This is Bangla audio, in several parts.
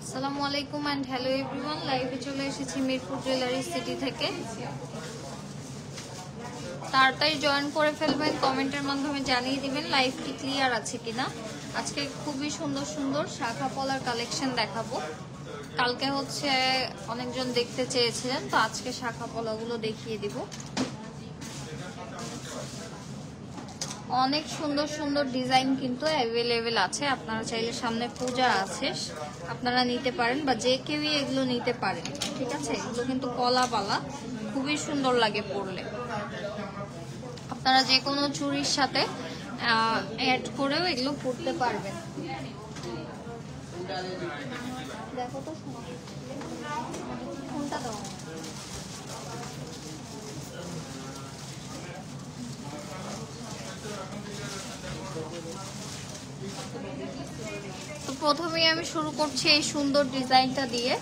আসসালামু আলাইকুম এন্ড হ্যালো এভরিওয়ান। লাইভে চলে এসেছি মিরপুর জুয়েলারি সিটি থেকে। তাড়াতাড়ি জয়েন করে ফেলবেন, কমেন্টের মাধ্যমে জানিয়ে দিবেন লাইভটি ক্লিয়ার আছে কিনা। আজকে খুবই সুন্দর সুন্দর শাখা পলার কালেকশন দেখাবো। কালকে হচ্ছে অনেকজন দেখতে চেয়েছিলেন, তো আজকে শাখা পলাগুলো দেখিয়ে দিব। অনেক সুন্দর সুন্দর ডিজাইন কিন্তু অ্যাভেলেবেল আছে। আপনারা চাইলে সামনে পূজা আছে, আপনারা নিতে পারেন বা যে কেউই এগুলো নিতে পারেন, ঠিক আছে। এগুলো কিন্তু কলা পালা, খুবই সুন্দর লাগে পরলে। আপনারা যে কোনো চুড়ির সাথে অ্যাড করেও এগুলো পরতে পারবেন। দেখো তো ফোনটা দাও। তো প্রথমেই আমি শুরু করছি এই সুন্দর ডিজাইনটা দিয়ে।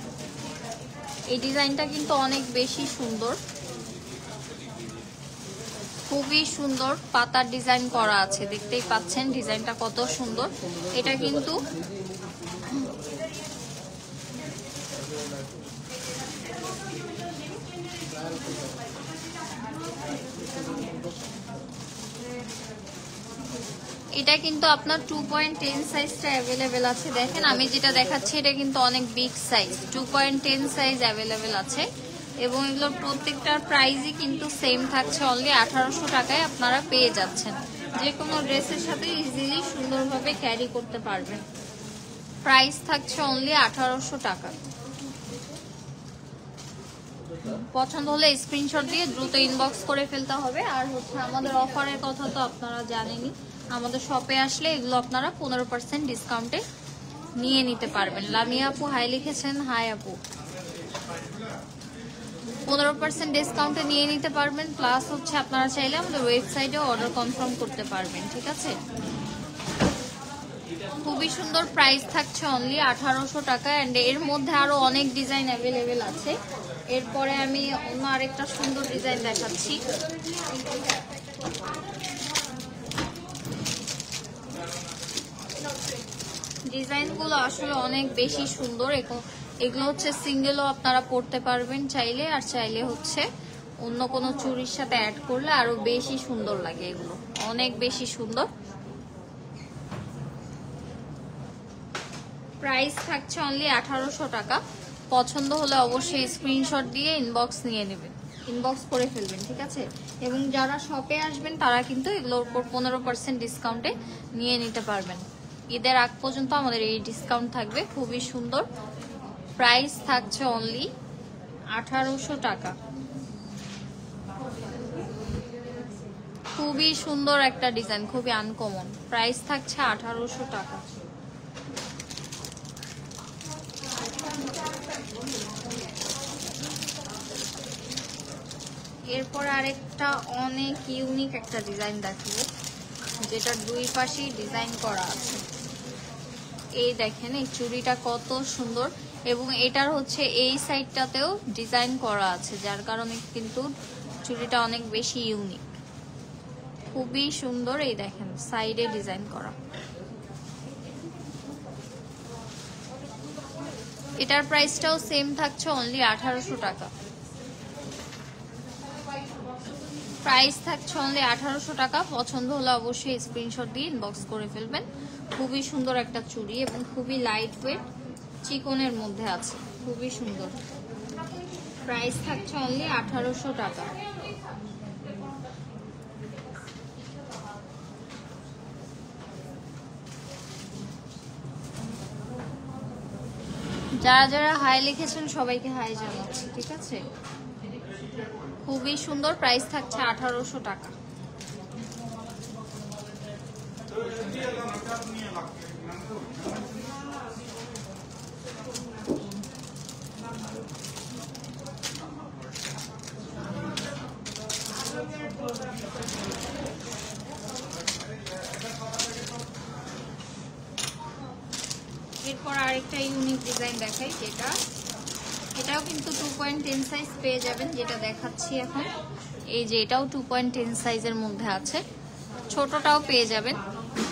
এই ডিজাইনটা কিন্তু অনেক বেশি সুন্দর, খুবই সুন্দর পাতার ডিজাইন করা আছে, দেখতেই পাচ্ছেন ডিজাইনটা কত সুন্দর। এটা কিন্তু আপনার 2.10 সাইজটা অ্যাভেলেবেল আছে। দেখেন আমি যেটা দেখাচ্ছি এটা কিন্তু অনেক বিগ সাইজ, 2.10 সাইজ অ্যাভেলেবেল আছে। এবং এগুলোর প্রত্যেকটার প্রাইসই কিন্তু সেম থাকছে, অনলি 1800 টাকায় আপনারা পেয়ে যাচ্ছেন। যে কোনো ড্রেসের সাথে ইজিলি সুন্দরভাবে ক্যারি করতে পারবেন। প্রাইস থাকছে অনলি 1800 টাকা। পছন্দ হলে স্ক্রিনশট দিয়ে দ্রুত ইনবক্স করে ফেলতে হবে। আর হচ্ছে আমাদের অফারের কথা তো আপনারা জানেনই, আমাদের শপে আসলে এগুলো আপনারা 15% ডিসকাউন্টে নিয়ে নিতে পারবেন। লামিয়া আপু হাই লিখেছেন, হাই আপু। 15% ডিসকাউন্টে নিয়ে নিতে পারবেন। প্লাস হচ্ছে আপনারা চাইলে আমাদের ওয়েবসাইটে অর্ডার কনফার্ম করতে পারবেন, ঠিক আছে। খুবই সুন্দর, প্রাইস থাকছে অনলি 1800 টাকা। অ্যান্ড এর মধ্যে আরো অনেক ডিজাইন অ্যাভেলেবেল আছে। এরপরে আমি অন্য আরেকটা সুন্দর ডিজাইন দেখাচ্ছি। ডিজাইনগুলো আসলে অনেক বেশি সুন্দর। এগুলো হচ্ছে সিঙ্গেলও আপনারা পরতে পারবেন চাইলে, আর চাইলে হচ্ছে অন্য কোনো চুড়ির সাথে অ্যাড করলে আরো বেশি সুন্দর লাগে। এগুলো অনেক বেশি সুন্দর। প্রাইস থাকছে অনলি 1800 টাকা। পছন্দ হলে অবশ্যই স্ক্রিনশট দিয়ে ইনবক্স নিয়ে নেবেন, ইনবক্স করে ফেলবেন, ঠিক আছে। এবং যারা শপে আসবেন তারা কিন্তু এগুলোর উপর 15% ডিসকাউন্টে নিয়ে নিতে পারবেন। ঈদের আগ পর্যন্ত আমাদের এই ডিসকাউন্ট থাকবে। খুবই সুন্দর, প্রাইস থাকছে অনলি 1800 টাকা। খুবই সুন্দর একটা ডিজাইন, খুবই আনকমন। প্রাইস থাকছে 1800 টাকা। এরপর আরেকটা অনেক ইউনিক একটা ডিজাইন দেখাবো, যেটার দুই পাশেই ডিজাইন করা আছে। এই দেখেন এই চুড়িটা কত সুন্দর, এবং এটার হচ্ছে এই সাইডটাতেও ডিজাইন করা আছে, যার কারণে কিন্তু চুড়িটা অনেক বেশি ইউনিক, খুবই সুন্দর। এই দেখেন সাইডে ডিজাইন করা। এটার প্রাইসটাও সেম থাকছে অনলি 1800 টাকা। প্রাইস থাকছে অনলি 1800 টাকা। পছন্দ হলে অবশ্যই স্ক্রিনশট দিয়ে ইনবক্স করে ফেলবেন। খুবই সুন্দর একটা চুড়ি এবং খুবই লাইট ওয়েট, চিকনের মধ্যে আছে, খুবই সুন্দর। প্রাইস থাকছে অনলি 1800 টাকা। যারা যারা হাই লিখেছেন সবাইকে হাই জানাচ্ছি, ঠিক আছে। খুবই সুন্দর, প্রাইস থাকছে 1800 টাকা। এরপর আরেকটা ইউনিক ডিজাইন দেখাই, এটাও কিন্তু 2.10 সাইজ পেয়ে যাবেন, যেটা দেখাচ্ছি এখন। এই যে এটাও 2.10 সাইজের মধ্যে আছে, ছোটটাও পেয়ে যাবেন,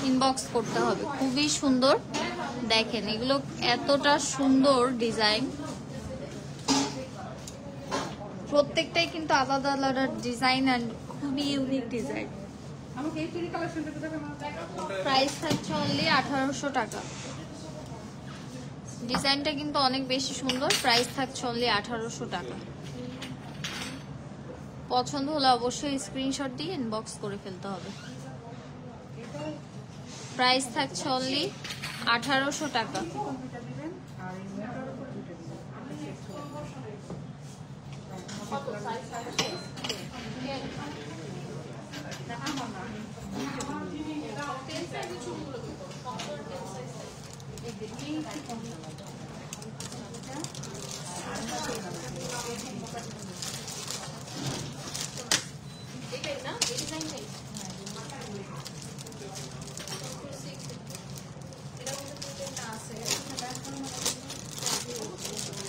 ইনবক্স করতে হবে। খুবই সুন্দর, দেখেন এগুলো এতটা সুন্দর ডিজাইন, প্রত্যেকটাই কিন্তু আলাদা আলাদা ডিজাইন আর খুবই ইউনিক ডিজাইন। প্রাইস থাকছে অনলি 1800 টাকা। ডিজাইনটা কিন্তু অনেক বেশি সুন্দর। প্রাইস থাকছে অনলি 1800 টাকা। পছন্দ হলে অবশ্যই স্ক্রিনশট দিয়ে ইনবক্স করে ফেলতে হবে। প্রাইস থাকছে অনলি 1800 টাকা।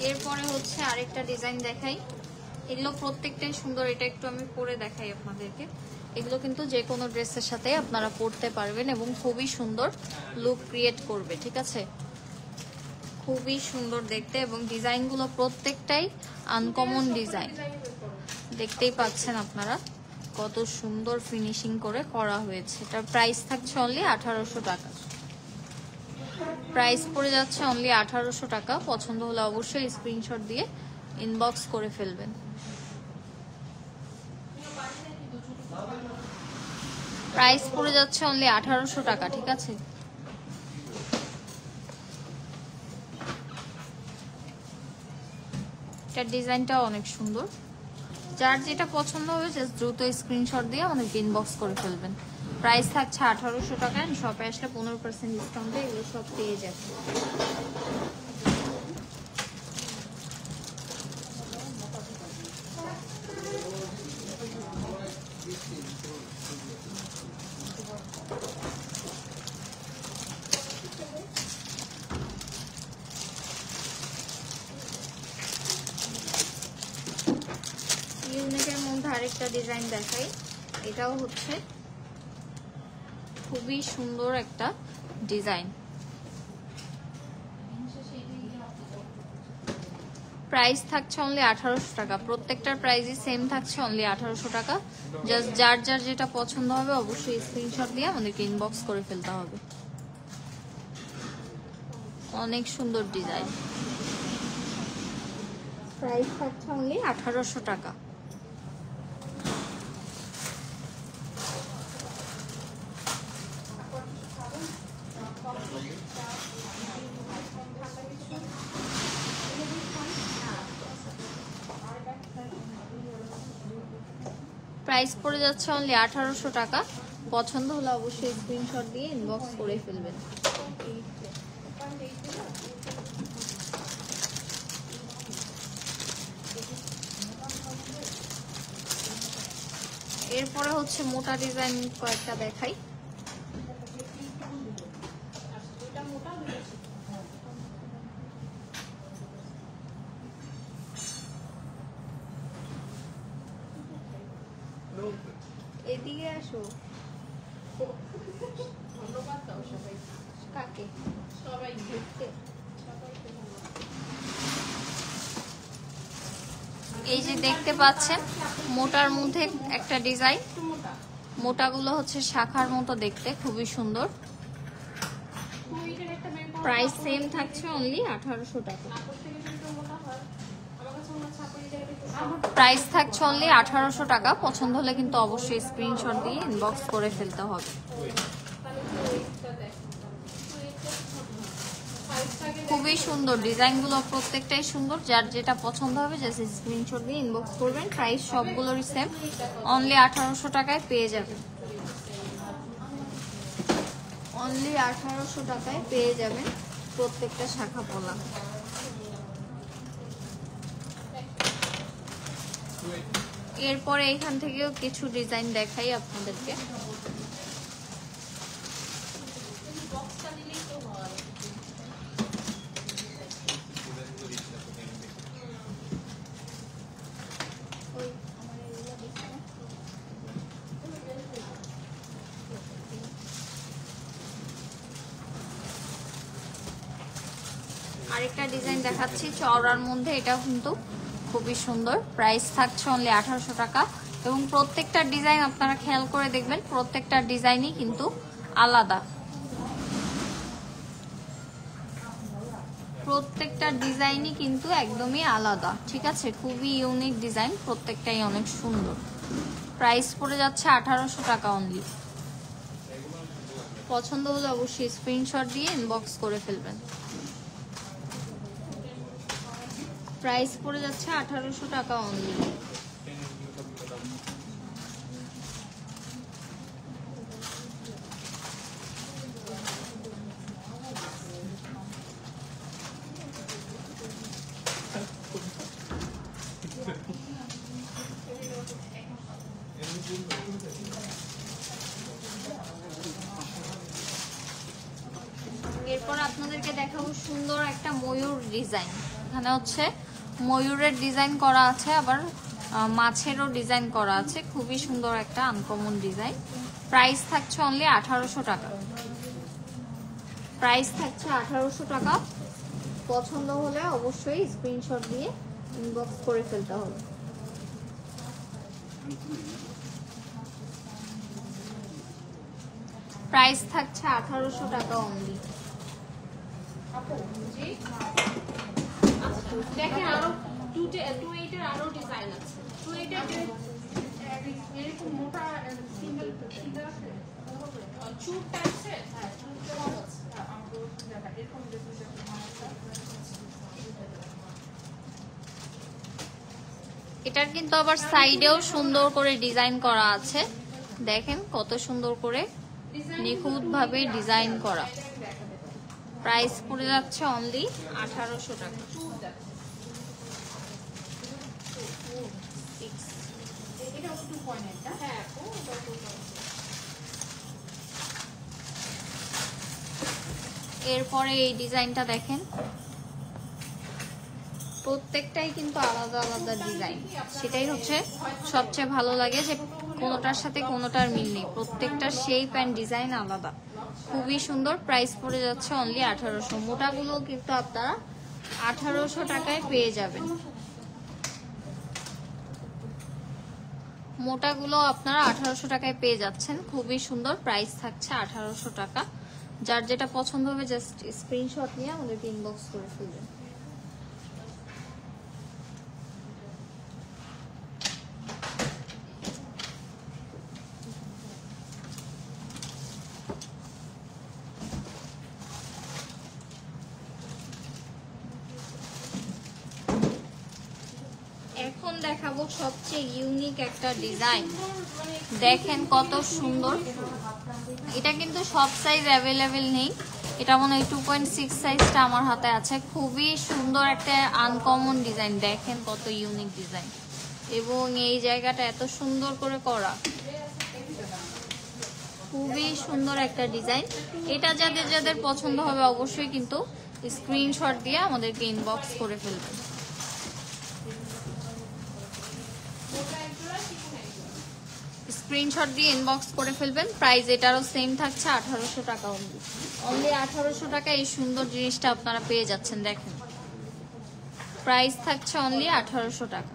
এরপরে হচ্ছে আরেকটা ডিজাইন দেখাই। এগুলো প্রত্যেকটাই সুন্দর। এটা একটু আমি পরে দেখাই আপনাদেরকে। এগুলো কিন্তু যে কোনো ড্রেসের সাথে আপনারা পরতে পারবেন এবং খুবই সুন্দর লুক ক্রিয়েট করবে, ঠিক আছে? খুবই সুন্দর দেখতে এবং ডিজাইনগুলো প্রত্যেকটাই আনকমন ডিজাইন। দেখতেই পাচ্ছেন আপনারা কত সুন্দর ফিনিশিং করে করা হয়েছে। এটার প্রাইস থাকছে অনলি 1800 টাকা। প্রাইস পড়ে যাচ্ছে অনলি 1800 টাকা। পছন্দ হলে অবশ্যই স্ক্রিনশট দিয়ে ইনবক্স করে ফেলবেন। প্রাইস পড়ে যাচ্ছে অনলি 1800 টাকা, ঠিক আছে? এটার ডিজাইনটাও অনেক সুন্দর। যার যেটা পছন্দ হবে জাস্ট দ্রুত স্ক্রিনশট দিয়ে আমাদেরকে ইনবক্স করে ফেলবেন। প্রাইস থাকছে 1800 টাকা। শপে আসলে 15% ডিসকাউন্টে এগুলো সব পেয়ে যাবে। ইউনিকের মধ্যে আরেকটা ডিজাইন দেখাই। এটাও হচ্ছে খুবই সুন্দর একটা ডিজাইন। প্রাইস থাকছে অনলি 1800 টাকা। প্রত্যেকটার প্রাইসই সেম থাকছে অনলি 1800 টাকা। জাস্ট যার যার যেটা পছন্দ হবে অবশ্যই স্ক্রিনশট দিয়ে আমাদেরকে ইনবক্স করে ফেলতে হবে। অনেক সুন্দর ডিজাইন। প্রাইস থাকছে অনলি 1800 টাকা। প্রাইস পড়ে যাচ্ছে অনলি 1800 টাকা। পছন্দ হলে অবশ্যই স্ক্রিনশট দিয়ে ইনবক্স করে ফেলবেন। এরপরে হচ্ছে মোটা ডিজাইন কয়েকটা দেখাই। এদিকে আসো। ধন্যবাদ দাও সবাই। কাকে? সবাই দেখতে। এই যে দেখতে পাচ্ছেন মোটার মধ্যে একটা ডিজাইন। মোটাগুলো হচ্ছে শাখার মতো দেখতে, খুবই সুন্দর। প্রাইস সেম থাকছে অনলি 1800 টাকা। প্রাইস থাকছে অনলি 1800 টাকা। পছন্দ হলে কিন্তু অবশ্যই স্ক্রিনশট দিয়ে ইনবক্স করে ফেলতে হবে। খুবই সুন্দর ডিজাইনগুলো, প্রত্যেকটাই সুন্দর। যার যেটা পছন্দ হবে জাস্ট স্ক্রিনশট দিয়ে ইনবক্স করবেন। প্রাইস সবগুলোরই সেম, অনলি 1800 টাকায় পেয়ে যাবেন। অনলি 1800 টাকায় পেয়ে যাবেন প্রত্যেকটা শাখা পলা। এরপরে এখান থেকেও কিছু ডিজাইন দেখাই আপনাদেরকে। আরেকটা ডিজাইন দেখাচ্ছি চওড়ার মধ্যে, এটা কিন্তু খুবই সুন্দর। প্রাইস থাকছে অনলি 1800 টাকা এবং প্রত্যেকটা ডিজাইন আপনারা খেয়াল করে দেখবেন, প্রত্যেকটা ডিজাইনই কিন্তু আলাদা, প্রত্যেকটা ডিজাইনই কিন্তু একদমই আলাদা, ঠিক আছে? খুবই ইউনিক ডিজাইন, প্রত্যেকটাই অনেক সুন্দর। প্রাইস পড়ে যাচ্ছে 1800 টাকা অনলি। পছন্দ হলে অবশ্যই স্ক্রিনশট দিয়ে ইনবক্স করে ফেলবেন। প্রাইস পড়ে যাচ্ছে 1800 টাকা অনলি। এরপর আপনাদেরকে দেখাবো সুন্দর একটা ময়ূর ডিজাইন। এখানে হচ্ছে ময়ূরের ডিজাইন করা আছে, আবার মাছেরও ডিজাইন করা আছে, খুবই সুন্দর একটা আনকমন ডিজাইন। প্রাইস থাকছে অনলি 1800 টাকা। প্রাইস থাকছে 1800 টাকা। পছন্দ হলে অবশ্যই স্ক্রিনশট দিয়ে ইনবক্স করে ফেলতে হবে। প্রাইস থাকছে 1800 টাকা অনলি। দেখেন আরো 28 এর আরো ডিজাইন আছে। 28 এর এরকম মোটা সিঙ্গেল আছে চুপ টাইপের। হ্যাঁ চুপ কম আছে। আমাকে দেখা এরকম ডিজাইন এটার কিন্তু আবার সাইডেও সুন্দর করে ডিজাইন করা আছে, দেখেন কত সুন্দর করে নিখুঁত ভাবে ডিজাইন করা। প্রাইস পড়ে যাচ্ছে অনলি 1800 টাকা। এরপরে এই ডিজাইনটা দেখেন, প্রত্যেকটাই কিন্তু আলাদা আলাদা ডিজাইন, সেটাই হচ্ছে সবচেয়ে ভালো লাগে যে কোনোটার সাথে কোনোটার মিল নেই, প্রত্যেকটা শেপ অ্যান্ড ডিজাইন আলাদা, খুবই সুন্দর। প্রাইস পড়ে যাচ্ছে অনলি 1800। মোটাগুলো কিন্তু আপনারা 1800 টাকায় পেয়ে যাবেন। মোটাগুলো আপনারা 1800 টাকায় পেয়ে যাচ্ছেন, খুবই সুন্দর। প্রাইস থাকছে 1800 টাকা। যার যেটা পছন্দ হবে জাস্ট স্ক্রিনশট নিয়ে আমাদেরকে ইনবক্স করে ফেলবেন। এখন দেখাবো সবচেয়ে ইউনিক একটা ডিজাইন, দেখেন কত সুন্দর। এটা কিন্তু সব সাইজ অ্যাভেলেবেল নেই, এটা মনে হয় 2.6 সাইজটা আমার হাতে আছে। খুবই সুন্দর একটা আনকমন ডিজাইন, দেখেন কত ইউনিক ডিজাইন, এবং এই জায়গাটা এত সুন্দর করে করা, খুবই সুন্দর একটা ডিজাইন। এটা যাদের যাদের পছন্দ হবে অবশ্যই কিন্তু স্ক্রিনশট দিয়ে আমাদেরকে ইনবক্স করে ফেলবেন। স্ক্রিনশট দিয়ে ইনবক্স করে ফেলবেন। প্রাইস এটারও সেম থাকছে 1800 টাকা অনলি। অনলি 1800 টাকা এই সুন্দর জিনিসটা আপনারা পেয়ে যাচ্ছেন, দেখেন প্রাইস থাকছে অনলি 1800 টাকা।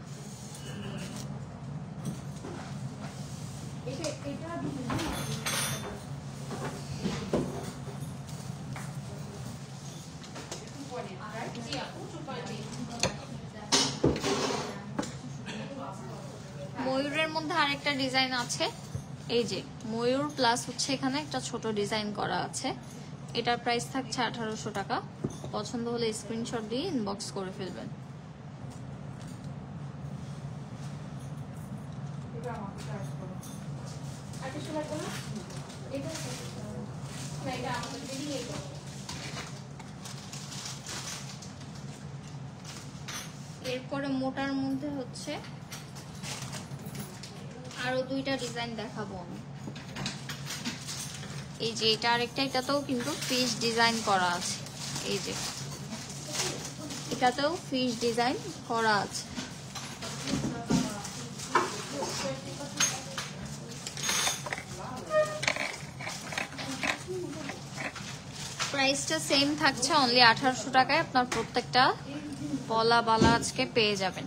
ময়ূরের মধ্যে আরেকটা ডিজাইন আছে, এই যে ময়ূর প্লাস হচ্ছে এখানে একটা ছোট ডিজাইন করা আছে। এটার প্রাইস থাকছে 1800 টাকা। পছন্দ হলে স্ক্রিনশট দিয়ে ইনবক্স করে ফেলবেন। এরপরে মোটার মধ্যে হচ্ছে আরো দুইটা ডিজাইন দেখাবো আমি। এই যে এটা আরেকটা, এটাতেও কিন্তু ফিশ ডিজাইন করা আছে, এই যে এটাতেও ফিশ ডিজাইন করা আছে। প্রাইসটা সেম থাকছে, অনলি 1800 টাকায় আপনার প্রত্যেকটা পলা বালা আজকে পেয়ে যাবেন।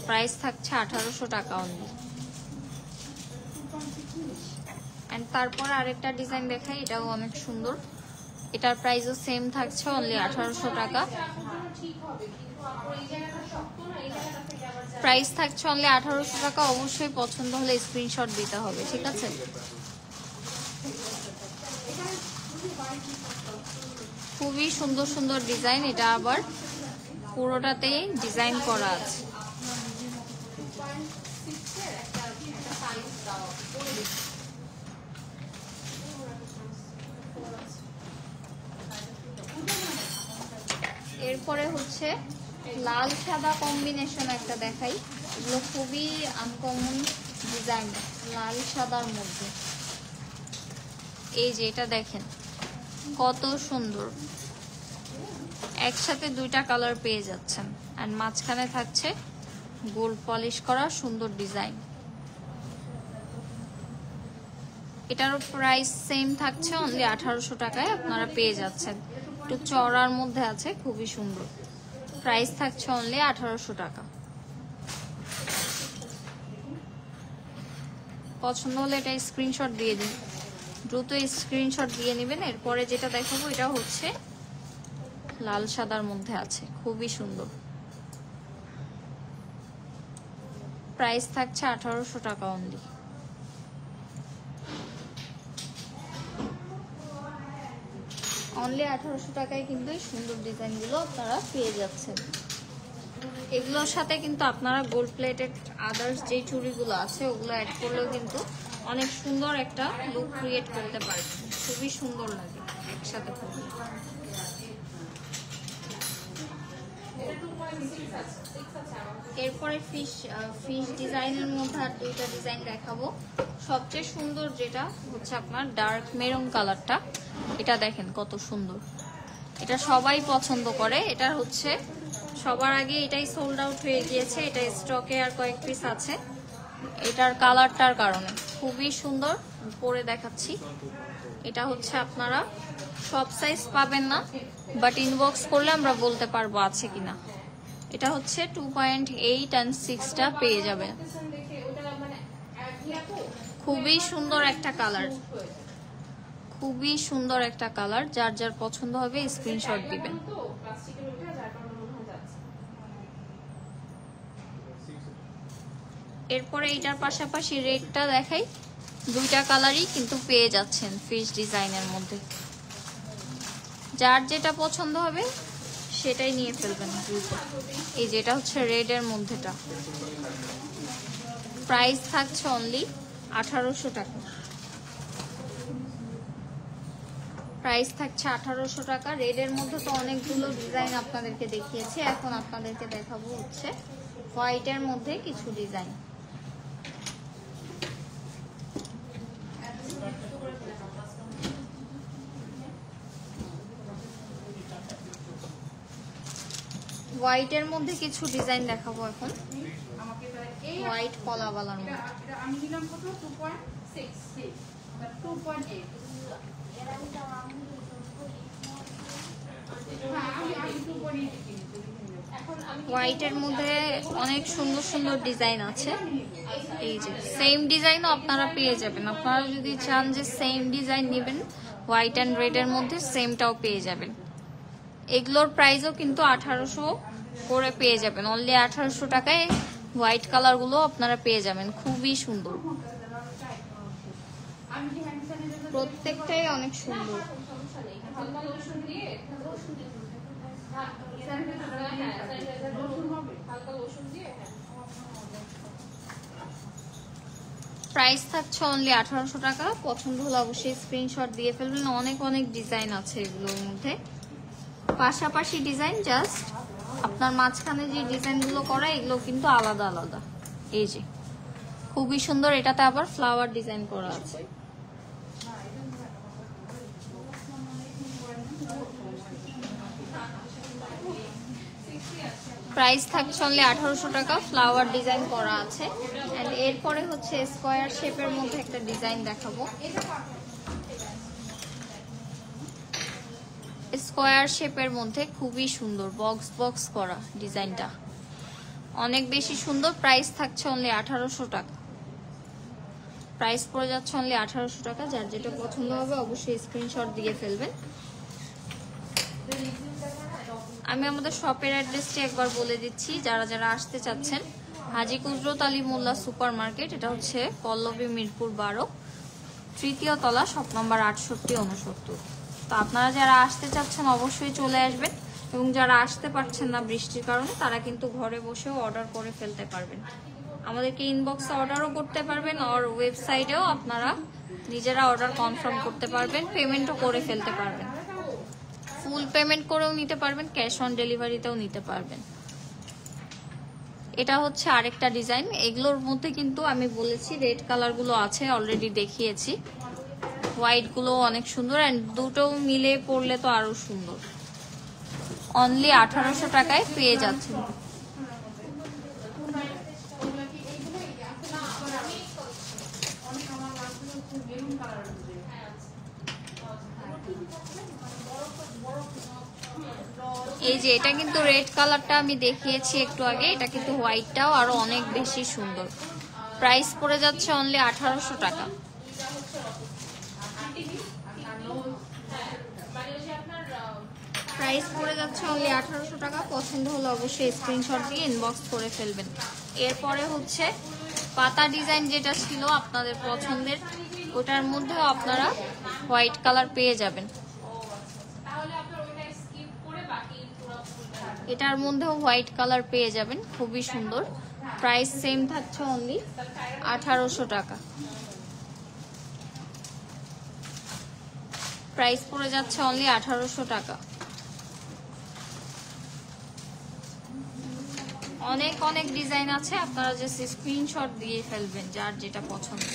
প্রাইস থাকছে 1800 টাকা অনলি। এন্ড তারপর আরেকটা ডিজাইন দেখাই, এটাও অনেক সুন্দর। এটার প্রাইসও সেম থাকছে, অনলি 1800 টাকা। প্রাইস থাকছে অনলি 1800 টাকা। অবশ্যই পছন্দ হলে স্ক্রিনশট দিতে হবে, ঠিক আছে? খুবই সুন্দর সুন্দর ডিজাইন। এটা আবার পুরোটাতেই ডিজাইন করা আছে। এরপরে হচ্ছে লাল সাদা কম্বিনেশন একটা দেখাই। এগুলো খুবই আনকমন ডিজাইন, লাল সাদার মধ্যে। এই যে এটা দেখেন কত সুন্দর, একসাথে দুইটা কালার পেয়ে যাচ্ছেন। আর মাঝখানে থাকছে গোল্ড পলিশ করা সুন্দর ডিজাইন। এটারও প্রাইস সেম থাকছে, অনলি 1800 টাকায় আপনারা পেয়ে যাচ্ছেন। একটু চড়ার মধ্যে আছে, খুবই সুন্দর। প্রাইস থাকছে অনলি 1800 টাকা। পছন্দ হলে এটা স্ক্রিনশট দিয়ে দিন, দ্রুত স্ক্রিনশট দিয়ে নেবেন। এরপরে যেটা দেখাবো এটা হচ্ছে লাল সাদার মধ্যে আছে, খুবই সুন্দর। প্রাইস থাকছে 1800 টাকা অনলি। অনলি 1800 টাকায় কিন্তু এই সুন্দর ডিজাইনগুলো আপনারা পেয়ে যাচ্ছেন। এগুলোর সাথে কিন্তু আপনারা গোল্ড প্লেটেড আদার্স যে চুড়িগুলো আছে ওগুলো অ্যাড করলেও কিন্তু অনেক সুন্দর একটা লুক ক্রিয়েট করতে পারবেন। খুবই সুন্দর লাগে একসাথে করলে। এরপরে ফিশ ডিজাইনের মধ্যে আর দুইটা ডিজাইন দেখাবো। সবচেয়ে সুন্দর যেটা হচ্ছে আপনার ডার্ক মেরুন কালারটা। এটা দেখেন কত সুন্দর, এটা সবাই পছন্দ করে। এটা হচ্ছে সবার আগে এটাই সোল্ড আউট হয়ে গিয়েছে, এটা স্টকে আর কয়েক পিস আছে। এটার কালারটার কারণে খুবই সুন্দর, পরে দেখাচ্ছি। এটা হচ্ছে আপনারা সব সাইজ পাবেন না, বাট ইনবক্স করলে আমরা বলতে পারবো আছে কিনা। এটা হচ্ছে 2.8 and 6টা পেয়ে যাবেন। খুবই সুন্দর একটা কালার, খুবই সুন্দর একটা কালার। যার যার পছন্দ হবে স্ক্রিনশট দিবেন। এরপরে এটার পাশাপাশি রেডটা দেখাই। দুইটা কালারই কিন্তু পেয়ে যাচ্ছেন ফিশ ডিজাইনের মধ্যে। যার যেটা পছন্দ হবে সেটাই নিয়ে ফেলবেন দ্রুত। এই যেটা হচ্ছে রেডের মধ্যেটা। প্রাইস থাকছে অনলি 1800 টাকা। প্রাইস থাকছে 1800 টাকা। রেডের মধ্যে তো অনেকগুলো ডিজাইন আপনাদেরকে দেখিয়েছি, এখন আপনাদেরকে দেখাবো হচ্ছে হোয়াইটের মধ্যে কিছু ডিজাইন। হোয়াইটের মধ্যে কিছু ডিজাইন দেখাবো এখন। হোয়াইট কলাওয়ালার মধ্যে আমি দিলাম কত 2.6 2.8। হোয়াইটের মধ্যে অনেক সুন্দর সুন্দর ডিজাইন আছে। এই যে সেম ডিজাইনও আপনারা পেয়ে যাবেন। আপনারা যদি চান যে সেম ডিজাইন নেবেন হোয়াইট অ্যান্ড রেডের মধ্যে, সেমটাও পেয়ে যাবেন। এগুলোর প্রাইসও কিন্তু 1800 করে পেয়ে যাবেন। অনলি 1800 টাকায় হোয়াইট কালারগুলো আপনারা পেয়ে যাবেন। খুবই সুন্দর, প্রত্যেকটাই অনেক সুন্দর। প্রাইস থাকছে অনলি 1800 টাকা। পছন্দ হলে অবশ্যই স্ক্রিনশট দিয়ে ফেলবেন। অনেক অনেক ডিজাইন আছে এগুলোর মধ্যে, পাশাপাশি ডিজাইন। জাস্ট আপনার মাঝখানে যে ডিজাইনগুলো করা এগুলো কিন্তু আলাদা আলাদা। এই যে খুবই সুন্দর, এটাতে আবার ফ্লাওয়ার ডিজাইন করা আছে। প্রাইস থাকছে অনলি 1800 টাকা। ফ্লাওয়ার ডিজাইন করা আছে। এন্ড এরপরে হচ্ছে স্কয়ার শেপের মধ্যে একটা ডিজাইন দেখাবো। স্কোয়ার শেপের মধ্যে খুবই সুন্দর বক্স বক্স করা ডিজাইনটা, অনেক বেশি সুন্দর। প্রাইস থাকছে অনলি 1800 টাকা। প্রাইস পড়ে যাচ্ছে অনলি 1800 টাকা। যার যেটা পছন্দ হবে অবশ্যই স্ক্রিনশট দিয়ে ফেলবেন। আমি আমাদের শপের অ্যাড্রেসটি একবার বলে দিচ্ছি, যারা যারা আসতে চাচ্ছেন। হাজী কুদরত আলী মোল্লা সুপার মার্কেট, এটা হচ্ছে পল্লবী মিরপুর 12, তৃতীয় তলা, শপ নাম্বার 6869। তো আপনারা যারা আসতে চাচ্ছেন অবশ্যই চলে আসবেন, এবং যারা আসতে পারছেন না বৃষ্টির কারণে তারা কিন্তু ঘরে বসেও অর্ডার করে ফেলতে পারবেন। আমাদেরকে ইনবক্সে অর্ডারও করতে পারবেন, আর ওয়েবসাইটেও আপনারা নিজেরা অর্ডার কনফার্ম করতে পারবেন, পেমেন্টও করে ফেলতে পারবেন। ফুল পেমেন্ট করেও নিতে পারবেন, ক্যাশ অন ডেলিভারিতেও নিতে পারবেন। এটা হচ্ছে আরেকটা ডিজাইন। এগুলোর মধ্যে কিন্তু আমি বলেছি রেড কালারগুলো আছে, অলরেডি দেখিয়েছি। হোয়াইট গুলো অনেক সুন্দর, এন্ড দুটো মিলে পরলে তো আরো সুন্দর। অনলি 1800 টাকায় পেয়ে যাচ্ছেন। এই যে এটা কিন্তু রেড কালারটা আমি দেখিয়েছি একটু আগে, এটা কিন্তু হোয়াইটটাও আরো অনেক বেশি সুন্দর। প্রাইস পড়ে যাচ্ছে অনলি 1800 টাকা। প্রাইস পড়ে যাচ্ছে অনলি 1800 টাকা। পছন্দ হলে অবশ্যই স্ক্রিনশট দিয়ে ইনবক্স করে ফেলবেন। এরপরে হচ্ছে পাতা ডিজাইন, যেটা ছিল আপনাদের পছন্দের, ওটার মধ্যেও আপনারা হোয়াইট কালার পেয়ে যাবেন। এটার মধ্যেও হোয়াইট কালার পেয়ে যাবেন, খুবই সুন্দর। প্রাইস সেম থাকছে অনলি 1800 টাকা। প্রাইস পড়ে যাচ্ছে অনলি 1800 টাকা। অনেক অনেক ডিজাইন আছে, আপনারা জাস্ট স্ক্রিনশট দিয়ে ফেলবেন যার যেটা পছন্দ।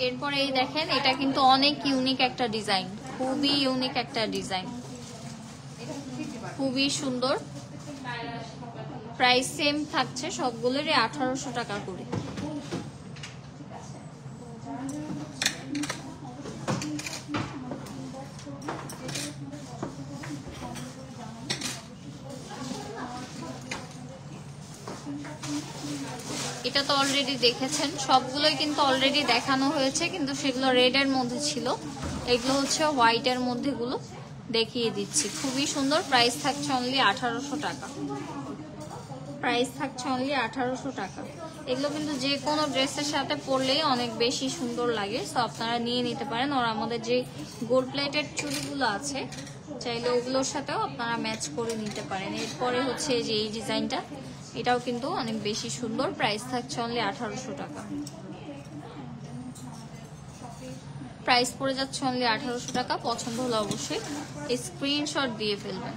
এরপরে এই দেখেন, এটা কিন্তু অনেক ইউনিক একটা ডিজাইন, খুবই ইউনিক একটা ডিজাইন, খুবই সুন্দর। প্রাইস সেম থাকছে সবগুলোরই 1800 টাকা করে। এটা তো অলরেডি দেখেছেন, সবগুলোই কিন্তু অলরেডি দেখানো হয়েছে, কিন্তু সেগুলো রেড এর মধ্যে ছিল, এগুলো হচ্ছে হোয়াইট এর মধ্যে গুলো দেখিয়ে দিচ্ছি। খুবই সুন্দর। প্রাইস থাকছে অনলি 1800 টাকা। প্রাইস থাকছে অনলি 1800 টাকা। এগুলো কিন্তু যে কোনো ড্রেসের সাথে পরলেই অনেক বেশি সুন্দর লাগে, তো আপনারা নিয়ে নিতে পারেন। আর আমাদের যে গোল্ড প্লেটেড চুড়িগুলো আছে, চাইলে ওগুলোর সাথেও আপনারা ম্যাচ করে নিতে পারেন। এরপরে হচ্ছে যে এই ডিজাইনটা, এটাও কিন্তু অনেক বেশি সুন্দর। প্রাইস থাকছে অনলি 1800 টাকা। প্রাইস পড়ে যাচ্ছে অনলি 1800 টাকা। পছন্দ হলে অবশ্যই স্ক্রিনশট দিয়ে ফেলবেন।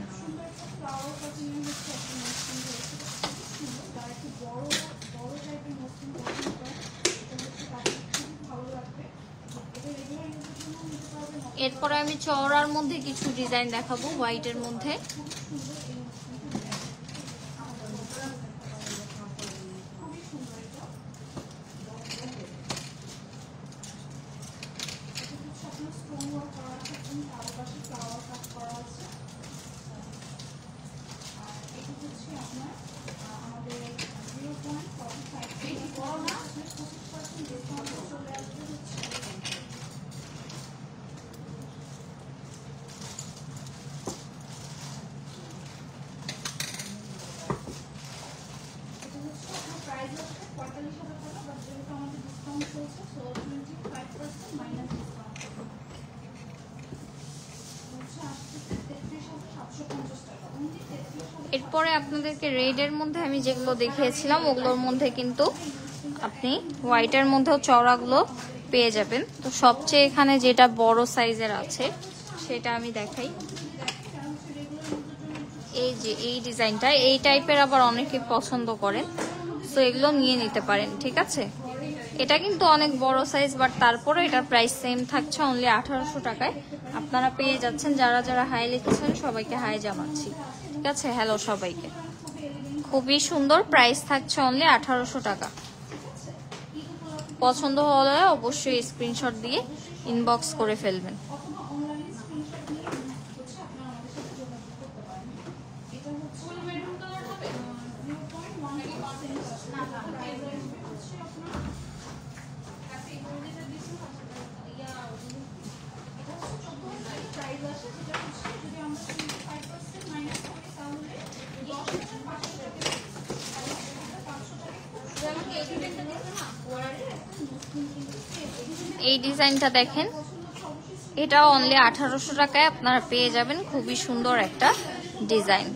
এরপরে আমি চওড়ার মধ্যে কিছু ডিজাইন দেখাবো, হোয়াইটের মধ্যে। এরপরে আপনাদেরকে রেড এর মধ্যে আমি যেগুলো দেখিয়েছিলাম ওগুলোর মধ্যে কিন্তু আপনি হোয়াইটের মধ্যেও চওড়াগুলো পেয়ে যাবেন। তো সবচেয়ে এখানে যেটা বড় সাইজের আছে সেটা আমি দেখাই। এই যে এই ডিজাইনটা, এই টাইপের আবার অনেকে পছন্দ করেন, তো এগুলো নিয়ে নিতে পারেন, ঠিক আছে। এটা কিন্তু অনেক বড় সাইজ, বাট তারপরে এটার প্রাইস সেম থাকছে অনলি 1800 টাকায়। আপনারা পেয়ে যাচ্ছেন। যারা যারা হাই লিখেছেন সবাইকে হাই জানাচ্ছি, ঠিক আছে। হ্যালো সবাইকে। খুবই সুন্দর। প্রাইস থাকছে অনলি 1800 টাকা। পছন্দ হলে অবশ্যই স্ক্রিনশট দিয়ে ইনবক্স করে ফেলবেন। অথবা অনলাইনে স্ক্রিনশট নিয়ে হচ্ছে আপনারা আমাদের সাথে যোগাযোগ করতে পারেন। এটা হচ্ছে ফুল মেরুন কালার হবে 0.1% না না প্রাইস আসবে হচ্ছে আপনার কাছে গোল্ডের ডিসকাউন্ট আছে ইয়া এটা হচ্ছে 14 প্রাইস আসে যেটা হচ্ছে যদি আমরা 25% মাইনাস করি তাহলে 10,500 টাকা এই ডিজাইনটা দেখেন, এটা অনলি 1800 টাকায় আপনারা পেয়ে যাবেন। খুবই সুন্দর একটা ডিজাইন,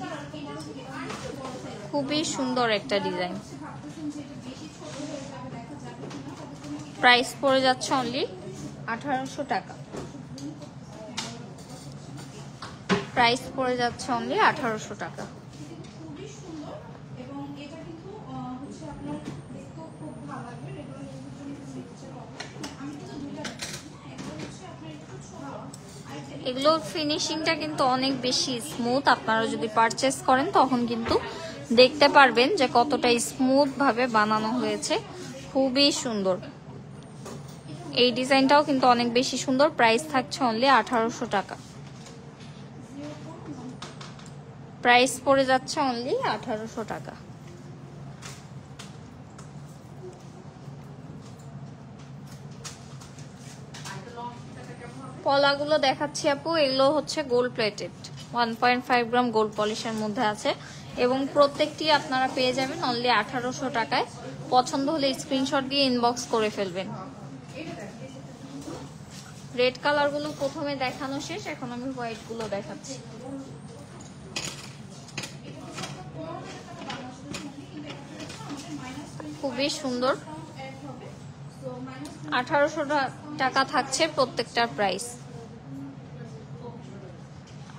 খুবই সুন্দর একটা ডিজাইন। প্রাইস পড়ে যাচ্ছে অনলি 1800 টাকা। প্রাইস পড়ে যাচ্ছে অনলি 1800 টাকা। খুবই সুন্দর এবং এটা কিন্তু হচ্ছে আপনার দেখতেও খুব ভালো লাগবে। রেগুলার ইউজের জন্য পিকচার হবে। আমি কিন্তু দুইটা একটা হচ্ছে আপনার একটু ছোট আর এগুলোর ফিনিশিংটা কিন্তু অনেক বেশি স্মুথ। আপনারা যদি পারচেস করেন তখন কিন্তু দেখতে পারবেন যে কতটা স্মুথ ভাবে বানানো হয়েছে। খুবই সুন্দর। এই ডিজাইনটাও কিন্তু অনেক বেশি সুন্দর। প্রাইস থাকছে অনলি 1800 টাকা। প্রাইস পড়ে যাচ্ছে অনলি 1800 টাকা। পলাগুলো দেখাচ্ছি আপু, এগুলো হচ্ছে গোল্ড প্লেটেড 1.5 গ্রাম গোল্ড পলিশের মধ্যে আছে এবং প্রত্যেকটি আপনারা পেয়ে যাবেন অনলি 1800 টাকায়। পছন্দ হলে স্ক্রিনশট দিয়ে ইনবক্স করে ফেলবেন। রেড কালারগুলো প্রথমে দেখানো শেষ, এখন আমি হোয়াইট গুলো দেখাচ্ছি। খুবই সুন্দর। 1800 টাকা থাকছে প্রত্যেকটার প্রাইস।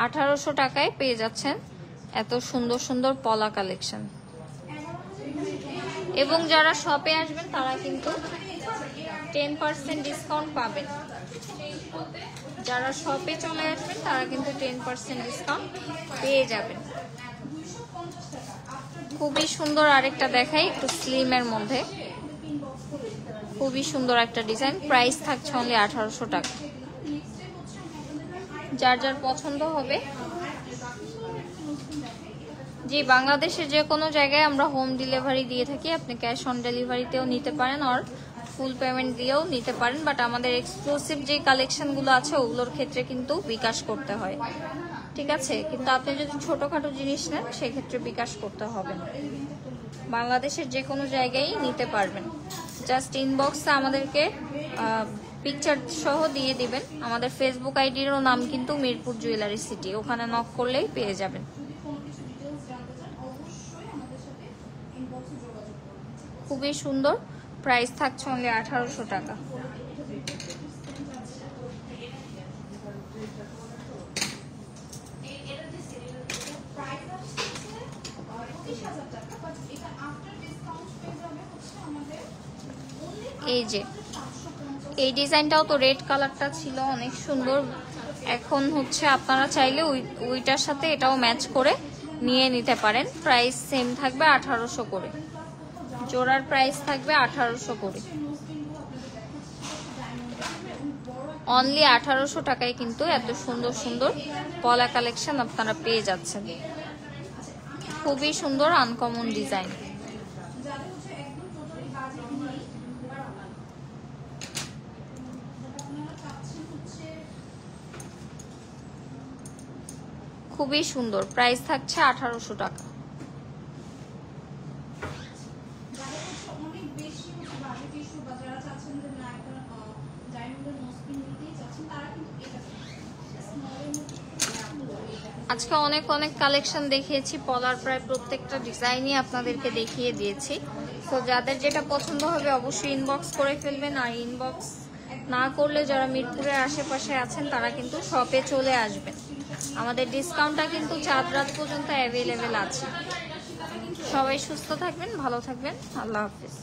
1800 টাকায় পেয়ে যাচ্ছেন এত সুন্দর সুন্দর পলা কালেকশন। এবং যারা শপে আসবেন তারা কিন্তু 10% ডিসকাউন্ট পাবেন। যারা শপে চলে আসবেন তারা কিন্তু 10% ডিসকাউন্ট পেয়ে যাবেন। খুবই সুন্দর। আরেকটা দেখাই, একটু স্লিমের মধ্যে খুবই সুন্দর একটা ডিজাইন। প্রাইস থাকছে অনলি 1800 টাকা। যার যার পছন্দ হবে। জি, বাংলাদেশের যে কোনো জায়গায় আমরা হোম ডেলিভারি দিয়ে থাকি। আপনি ক্যাশ অন ডেলিভারিতেও নিতে পারেন আর ফুল পেমেন্ট দিয়েও নিতে পারেন, বাট আমাদের এক্সক্লুসিভ যে কালেকশনগুলো আছে ওগুলোর ক্ষেত্রে কিন্তু বিকাশ করতে হয়। ঠিক আছে, কিন্তু আপনি যদি ছোটখাটো জিনিস নেন সেক্ষেত্রে বিকাশ করতে হবে না। বাংলাদেশের যে কোনো জায়গায় নিতে পারবেন। জাস্ট ইনবক্সে আমাদেরকে পিকচার সহ দিয়ে দিবেন। আমাদের ফেসবুক আইডিরও নাম কিন্তু মিরপুর জুয়েলারি সিটি, ওখানে নক করলেই পেয়ে যাবেন। খুবই সুন্দর। প্রাইস থাকছে অনলি 1800 টাকা। এই যে এই ডিজাইনটাও তো রেড কালারটা ছিল অনেক সুন্দর। এখন হচ্ছে আপনারা চাইলে ওইটার সাথে এটাও ম্যাচ করে নিয়ে নিতে পারেন। প্রাইস সেম থাকবে 1800 করে। জোড়ার প্রাইস থাকবে 1800 করে। অনলি 1800 টাকায় কিন্তু এত সুন্দর সুন্দর পলা কালেকশন আপনারা পেয়ে যাচ্ছেন। খুবই সুন্দর আনকমন ডিজাইন। খুবই সুন্দর। প্রাইস থাকছে 1800 টাকা। আজকে অনেক অনেক কালেকশন দেখিয়েছি, পলার প্রায় প্রত্যেকটা ডিজাইনই আপনাদেরকে দেখিয়ে দিয়েছি। তো যাদের যেটা পছন্দ হবে অবশ্যই ইনবক্স করে ফেলবেন। আর ইনবক্স না করলে যারা মিরপুরের আশেপাশে আছেন তারা কিন্তু শপে চলে আসবেন। আমাদের ডিসকাউন্টটা কিন্তু চাঁদ রাত পর্যন্ত অ্যাভেলেবেল আছে। সবাই সুস্থ থাকবেন, ভালো থাকবেন। আল্লাহ হাফিজ।